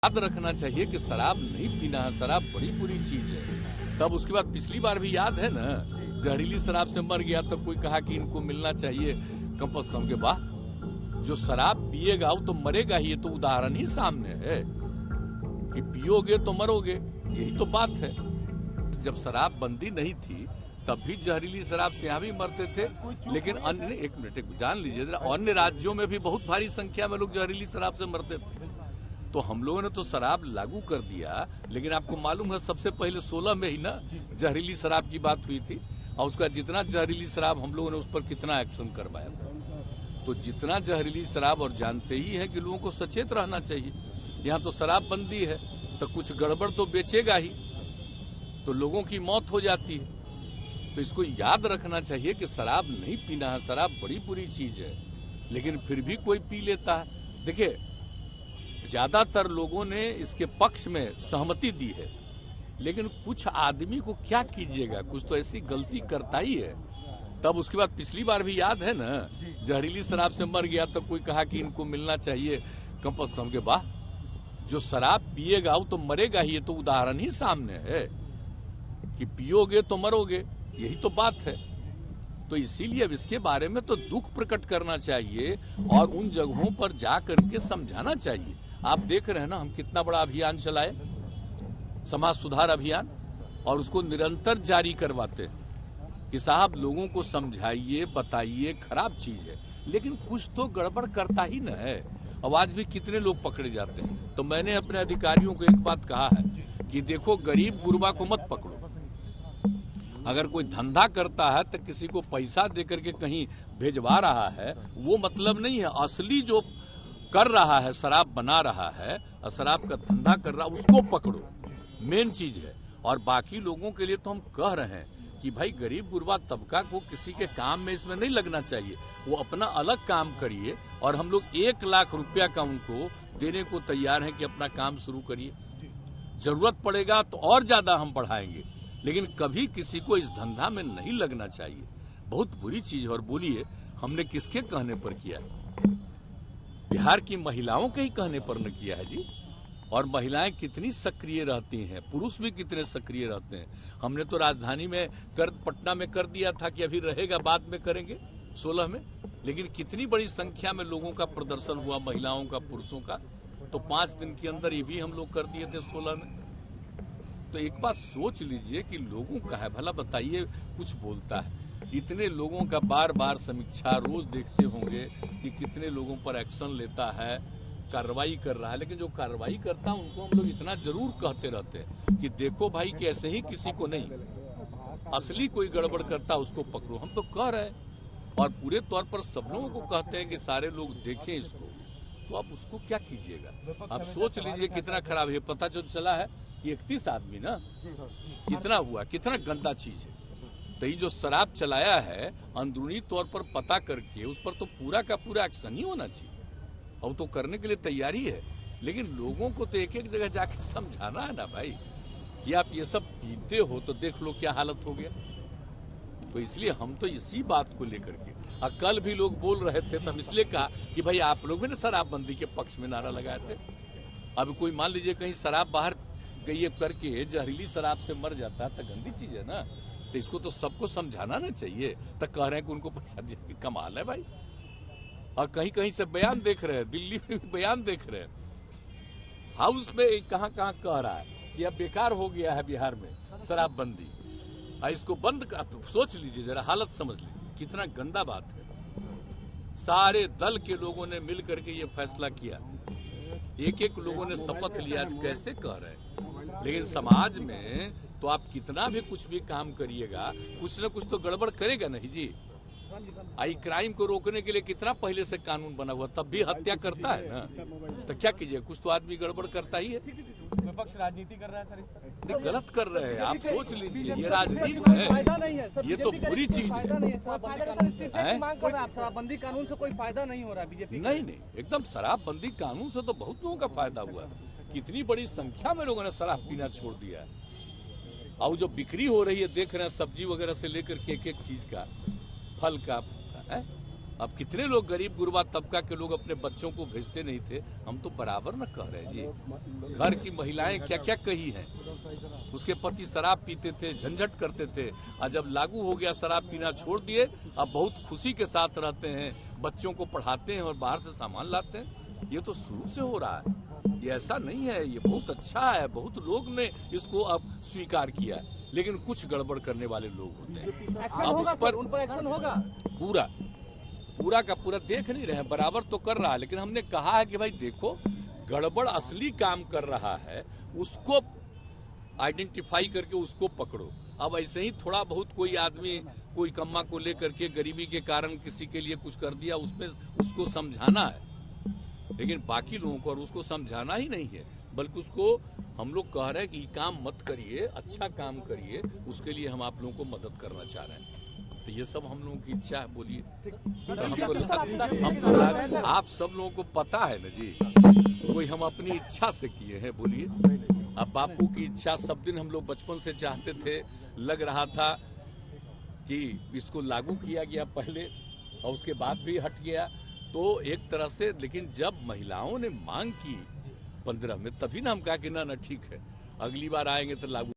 याद रखना चाहिए कि शराब नहीं पीना है। शराब बड़ी बुरी चीज है। तब उसके बाद पिछली बार भी याद है ना, जहरीली शराब से मर गया तो कोई कहा कि इनको मिलना चाहिए कंपल्सरी के। वाह, जो शराब पिएगा वो तो मरेगा ही। ये तो उदाहरण ही सामने है कि पियोगे तो मरोगे, यही तो बात है। जब शराब बंदी नहीं थी तब भी जहरीली शराब से यहाँ भी मरते थे, लेकिन अन्य एक मिनट जान लीजिए जरा, अन्य राज्यों में भी बहुत भारी संख्या में लोग जहरीली शराब से मरते थे। तो हम लोगों ने तो शराब लागू कर दिया, लेकिन आपको मालूम है सबसे पहले 16 में ही ना जहरीली शराब की बात हुई थी, और उसका जितना जहरीली शराब हम लोगों ने उस पर कितना एक्शन करवाया। तो जितना जहरीली शराब, और जानते ही है कि लोगों को सचेत रहना चाहिए। यहाँ तो शराब बंदी है तो कुछ गड़बड़ तो बेचेगा ही, तो लोगों की मौत हो जाती है। तो इसको याद रखना चाहिए कि शराब नहीं पीना है। शराब बड़ी बुरी चीज है, लेकिन फिर भी कोई पी लेता है। देखिए, ज्यादातर लोगों ने इसके पक्ष में सहमति दी है, लेकिन कुछ आदमी को क्या कीजिएगा, कुछ तो ऐसी गलती करता ही है। तब उसके बाद पिछली बार भी याद है ना, जहरीली शराब से मर गया तो कोई कहा कि इनको मिलना चाहिए कंपल्सरी के। वाह, जो शराब पिएगा वो तो मरेगा ही। ये तो उदाहरण ही सामने है कि पियोगे तो मरोगे, यही तो बात है। तो इसीलिए अब इसके बारे में तो दुख प्रकट करना चाहिए और उन जगहों पर जा करके समझाना चाहिए। आप देख रहे हैं ना, हम कितना बड़ा अभियान चलाए, समाज सुधार अभियान, और उसको निरंतर जारी करवाते हैं कि साहब लोगों को समझाइए, बताइए खराब चीज है, लेकिन कुछ तो गड़बड़ करता ही न है। अब आज भी कितने लोग पकड़े जाते हैं। तो मैंने अपने अधिकारियों को एक बात कहा है कि देखो, गरीब गुरबा को मत पकड़ो। अगर कोई धंधा करता है तो किसी को पैसा देकर के कहीं भेजवा रहा है, वो मतलब नहीं है। असली जो कर रहा है, शराब बना रहा है और शराब का धंधा कर रहा है, उसको पकड़ो, मेन चीज है। और बाकी लोगों के लिए तो हम कह रहे हैं कि भाई गरीब गुरबा तबका को किसी के काम में इसमें नहीं लगना चाहिए। वो अपना अलग काम करिए, और हम लोग 1 लाख रुपया का उनको देने को तैयार हैं कि अपना काम शुरू करिए। जरूरत पड़ेगा तो और ज्यादा हम बढ़ाएंगे, लेकिन कभी किसी को इस धंधा में नहीं लगना चाहिए। बहुत बुरी चीज है। और बोलिए, हमने किसके कहने पर किया है? बिहार की महिलाओं के ही कहने पर न किया है जी। और महिलाएं कितनी सक्रिय रहती हैं, पुरुष भी कितने सक्रिय रहते हैं। हमने तो राजधानी में पटना में कर दिया था कि अभी रहेगा, बाद में करेंगे 16 में, लेकिन कितनी बड़ी संख्या में लोगों का प्रदर्शन हुआ, महिलाओं का, पुरुषों का। तो 5 दिन के अंदर ये भी हम लोग कर दिए थे 16 में। तो एक बात सोच लीजिए कि लोगों का है भला, बताइए कुछ बोलता है। इतने लोगों का बार बार समीक्षा, रोज देखते होंगे कि कितने लोगों पर एक्शन लेता है, कार्रवाई कर रहा है। लेकिन जो कार्रवाई करता है उनको हम लोग इतना जरूर कहते रहते हैं कि देखो भाई कि ऐसे ही किसी को नहीं, असली कोई गड़बड़ करता उसको पकड़ो। हम तो कह रहे हैं, और पूरे तौर पर सब लोगों को कहते हैं कि सारे लोग देखें इसको। तो आप उसको क्या कीजिएगा? आप सोच लीजिए कितना खराब है। पता जो चला है कि 31 आदमी ना, कितना हुआ, कितना गंदा चीज है। तो ये जो शराब चलाया है, अंदरूनी तौर पर पता करके उस पर तो पूरा का पूरा एक्शन ही होना चाहिए, और तो करने के लिए तैयारी है। लेकिन लोगों को तो एक एक जगह जाके समझाना है ना भाई, कि आप ये सब पीते हो तो देख लो क्या हालत हो गया। तो इसलिए हम तो इसी बात को लेकर के, और कल भी लोग बोल रहे थे तो हम इसलिए कहा कि भाई आप लोग भी ना शराबबंदी के पक्ष में नारा लगाए थे। अब कोई मान लीजिए कहीं शराब बाहर गई करके जहरीली शराब से मर जाता है तो गंदी चीज है ना। तो इसको तो सबको समझाना ना चाहिए। तो कह रहे हैं कि उनको पैसा दे, कमाल है भाई। और कहीं कहीं से बयान देख रहे हैं, दिल्ली में भी बयान देख रहे हैं, हाउस में कहां कहां कह रहा है कि अब बेकार हो गया है बिहार में शराबबंदी, और इसको बंद कर। सोच लीजिए जरा, हालत समझ लीजिए, कितना गंदा बात है। सारे दल के लोगों ने मिल करके ये फैसला किया, एक एक लोगों ने शपथ लिया। कैसे कह रहे हैं? लेकिन समाज में तो आप कितना भी कुछ भी काम करिएगा, कुछ न कुछ तो गड़बड़ करेगा नहीं जी। आई क्राइम को रोकने के लिए कितना पहले से कानून बना हुआ, तब भी हत्या करता है ना। तो क्या कीजिए, कुछ तो आदमी गड़बड़ करता ही है। विपक्ष राजनीति कर रहा है सर, नहीं, गलत कर रहे हैं। आप सोच लीजिए, ये राजनीति है, ये तो बुरी चीज है। शराबबंदी कानून से कोई फायदा नहीं हो रहा बीजेपी। नहीं, एकदम शराबबंदी कानून से तो बहुत लोगों का फायदा हुआ। कितनी बड़ी संख्या में लोगों ने शराब पीना छोड़ दिया है। और जो बिक्री हो रही है देख रहे हैं, सब्जी वगैरह से लेकर के एक एक चीज का, फल का है, अब कितने लोग गरीब गुरबा तबका के लोग अपने बच्चों को भेजते नहीं थे। हम तो बराबर न कह रहे हैं जी। घर की महिलाएं क्या क्या कही हैं, उसके पति शराब पीते थे, झंझट करते थे, और जब लागू हो गया शराब पीना छोड़ दिए, अब बहुत खुशी के साथ रहते हैं, बच्चों को पढ़ाते हैं और बाहर से सामान लाते हैं। ये तो शुरू से हो रहा है, ये ऐसा नहीं है, ये बहुत अच्छा है। बहुत लोग ने इसको अब स्वीकार किया है, लेकिन कुछ गड़बड़ करने वाले लोग होते हैं। अब उस पर उन पर एक्शन होगा। पूरा का पूरा देख नहीं रहे हैं, बराबर तो कर रहा है, लेकिन हमने कहा है कि भाई देखो, गड़बड़ असली काम कर रहा है उसको आइडेंटिफाई करके उसको पकड़ो। अब ऐसे ही थोड़ा बहुत कोई आदमी कोई कम्मा को लेकर के गरीबी के कारण किसी के लिए कुछ कर दिया, उसमें उसको समझाना है, लेकिन बाकी लोगों को और उसको समझाना ही नहीं है, बल्कि उसको हम लोग कह रहे हैं कि काम मत करिए, अच्छा काम करिए, उसके लिए हम आप लोगों को मदद करना चाह रहे हैं। तो ये सब हम लोगों की इच्छा है। बोलिए, हमको आप सब लोगों को पता है ना जी, कोई हम अपनी इच्छा से किए हैं। बोलिए, अब बापू की इच्छा सब दिन हम लोग बचपन से चाहते थे, लग रहा था कि इसको लागू किया गया पहले और उसके बाद भी हट गया, तो एक तरह से। लेकिन जब महिलाओं ने मांग की 15 में, तभी ना हम कहा कि ना ठीक है, अगली बार आएंगे तो लागू